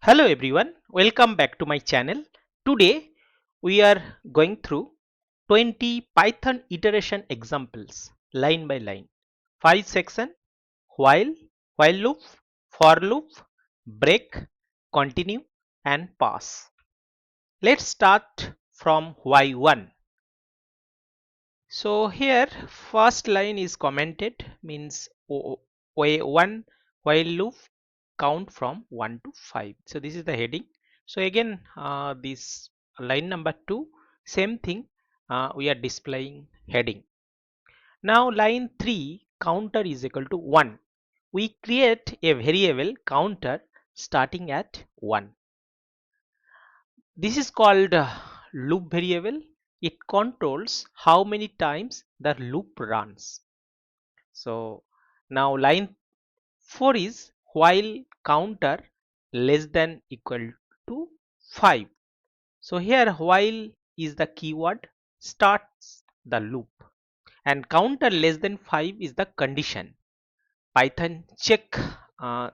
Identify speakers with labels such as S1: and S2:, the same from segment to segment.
S1: Hello everyone, welcome back to my channel. Today we are going through 20 Python iteration examples line by line. 5 section: while, while loop, for loop, break, continue and pass. Let's start from Y1. So here first line is commented, means Y1 while loop count from 1 to 5. So this is the heading. So again this line number 2, same thing, we are displaying heading. Now line 3, counter is equal to 1. We create a variable counter starting at 1. This is called loop variable. It controls how many times the loop runs. So now line 4 is while counter less than equal to 5. So here while is the keyword, starts the loop, and counter less than 5 is the condition. Python check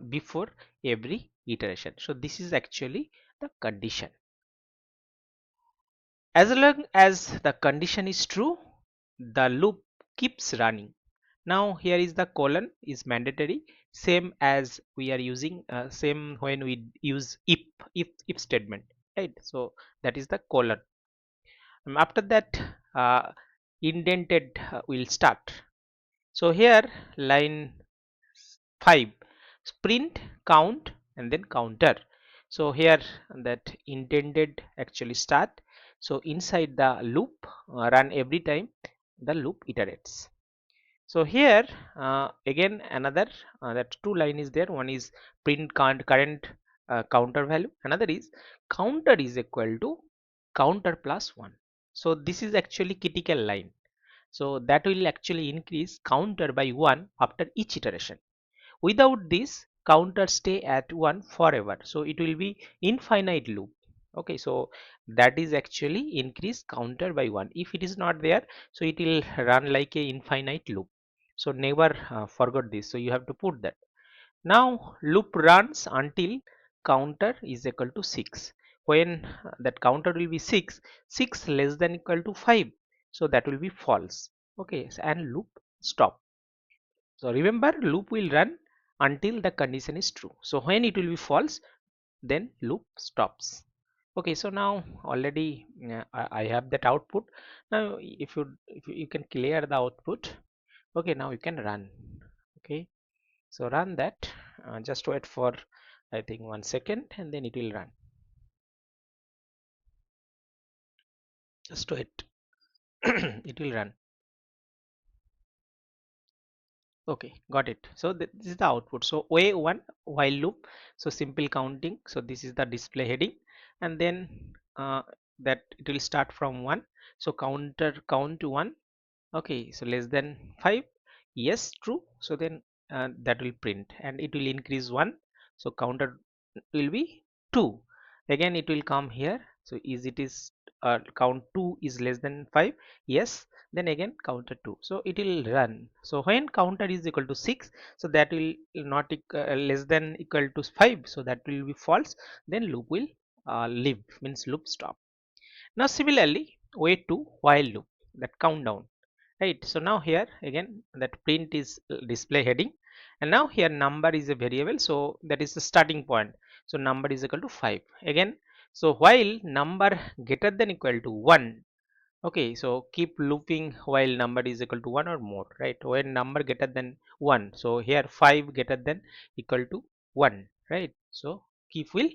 S1: before every iteration. So this is actually the condition. As long as the condition is true, the loop keeps running. Now here is the colon is mandatory, same as we are using same when we use if statement, right? So that is the colon. After that indented will start. So here line 5, print count and then counter. So here that intended actually start. So inside the loop run every time the loop iterates. So here again another that two line is there. One is print current counter value, another is counter is equal to counter plus 1. So this is actually critical line. So that will actually increase counter by 1 after each iteration. Without this, counter stay at 1 forever, so it will be infinite loop. Okay, so that is actually increase counter by 1. If it is not there, so it will run like a infinite loop. So never forget this, so you have to put that. Now loop runs until counter is equal to 6. When that counter will be 6, 6 less than equal to 5, so that will be false. Okay, and loop stop. So remember, loop will run until the condition is true. So when it will be false, then loop stops. Okay, so now already I have that output. Now if you can clear the output, okay, now you can run. Okay, so run that. Just wait for I think 1 second, and then it will run. Just wait. It will run. Okay, got it. So this is the output. So a1 while loop, so simple counting. So this is the display heading, and then that it will start from 1. So counter count to 1. Okay, so less than 5, yes, true. So then that will print and it will increase 1. So counter will be 2. Again it will come here. So is it is count 2 is less than 5, yes, then again counter 2. So it will run. So when counter is equal to 6, so that will not less than equal to 5, so that will be false. Then loop will leave, means loop stop. Now similarly way to while loop, that countdown, right? So now here again that print is display heading, and now here number is a variable, so that is the starting point. So number is equal to 5 again. So while number greater than equal to 1, okay, so keep looping while number is equal to 1 or more, right? When number greater than 1, so here 5 greater than equal to 1, right? So keep will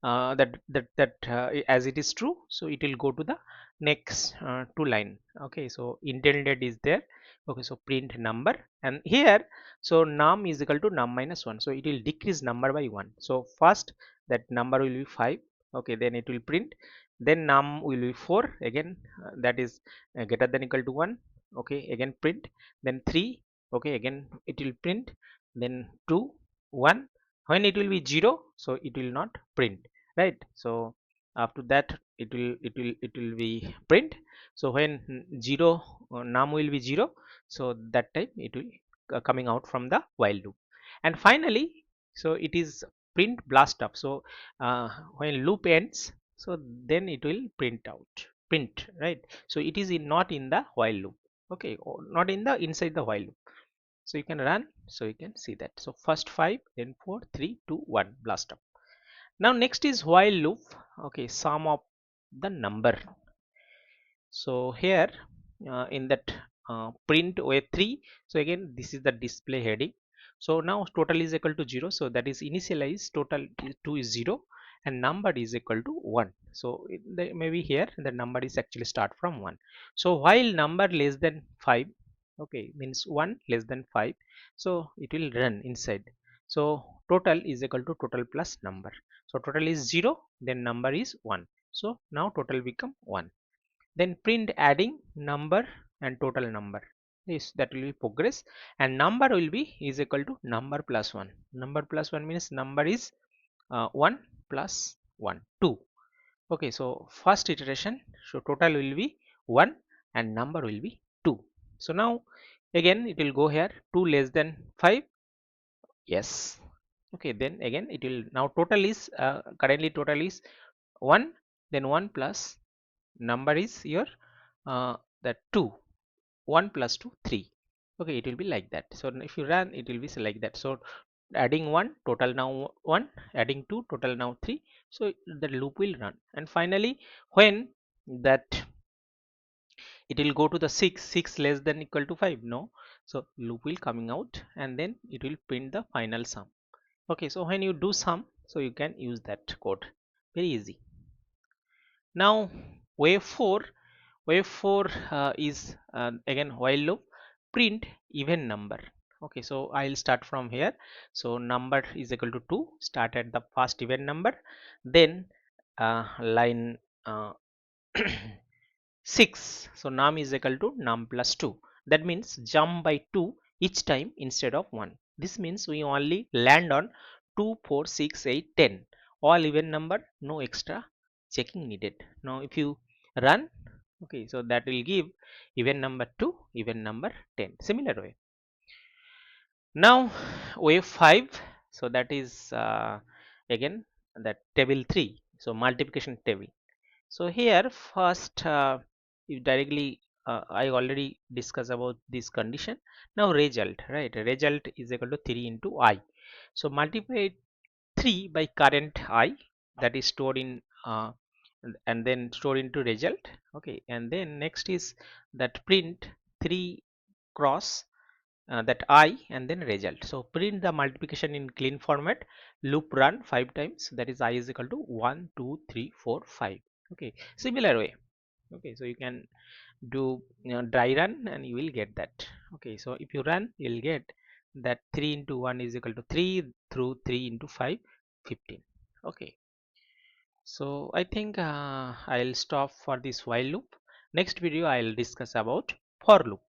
S1: as it is true, so it will go to the next two line. Okay, so intended is there. Okay, so print number, and here so num is equal to num minus 1, so it will decrease number by 1. So first that number will be 5. Okay, then it will print, then num will be 4 again, that is greater than equal to 1. Okay, again print, then 3. Okay, again it will print, then 2, 1. When it will be 0, so it will not print, right? So after that it will be print. So when 0 num will be 0, so that time it will coming out from the while loop. And finally, so it is print blast up. So when loop ends, so then it will print, right? So it is not in the while loop, okay, or not in the inside the while loop. So you can run, so you can see that. So first 5, then 4, 3, 2, 1, blast up. Now next is while loop, okay, sum of the number. So here in that print way 3, so again this is the display heading. So now total is equal to 0, so that is initialize total 2 is 0 and number is equal to 1. So maybe here the number is actually start from 1. So while number less than 5, okay, means 1 less than 5, so it will run inside. So total is equal to total plus number. So total is 0, then number is 1. So now total become 1. Then print adding number and total number, yes, that will be progress, and number will be is equal to number plus 1. Number plus 1 means number is 1 plus 1 2. Okay, so first iteration, so total will be 1 and number will be 2. So now again it will go here 2 less than 5, yes, okay, then again it will now total is currently total is 1, then 1 plus number is your that 2, 1 plus 2 3. Okay, it will be like that. So if you run, it will be like that. So adding 1 total now 1, adding 2 total now 3. So the loop will run, and finally when that it will go to the 6 less than equal to 5, no, so loop will coming out and then it will print the final sum. Okay, so when you do sum, so you can use that code very easy. Now wave 4, wave 4 is again while loop, print even number. Okay, so I'll start from here. So number is equal to 2, start at the first even number, then line 6, so num is equal to num plus 2. That means jump by 2 each time instead of 1. This means we only land on 2 4 6 8 10, all even number, no extra checking needed. Now if you run, okay, so that will give even number 2, even number 10, similar way. Now wave 5, so that is again that table 3, so multiplication table. So here first you directly I already discussed about this condition. Now result, right, result is equal to 3 into I. So multiply 3 by current I, that is stored in and then stored into result. Okay, and then next is that print 3 cross that I and then result. So print the multiplication in clean format, loop run 5 times, that is I is equal to 1 2 3 4 5. Okay, similar way. Okay, so you can do dry run and you will get that. Okay, so if you run, you will get that 3 into 1 is equal to 3 through 3 into 5 15. Okay, so I think I'll stop for this while loop. Next video I'll discuss about for loop.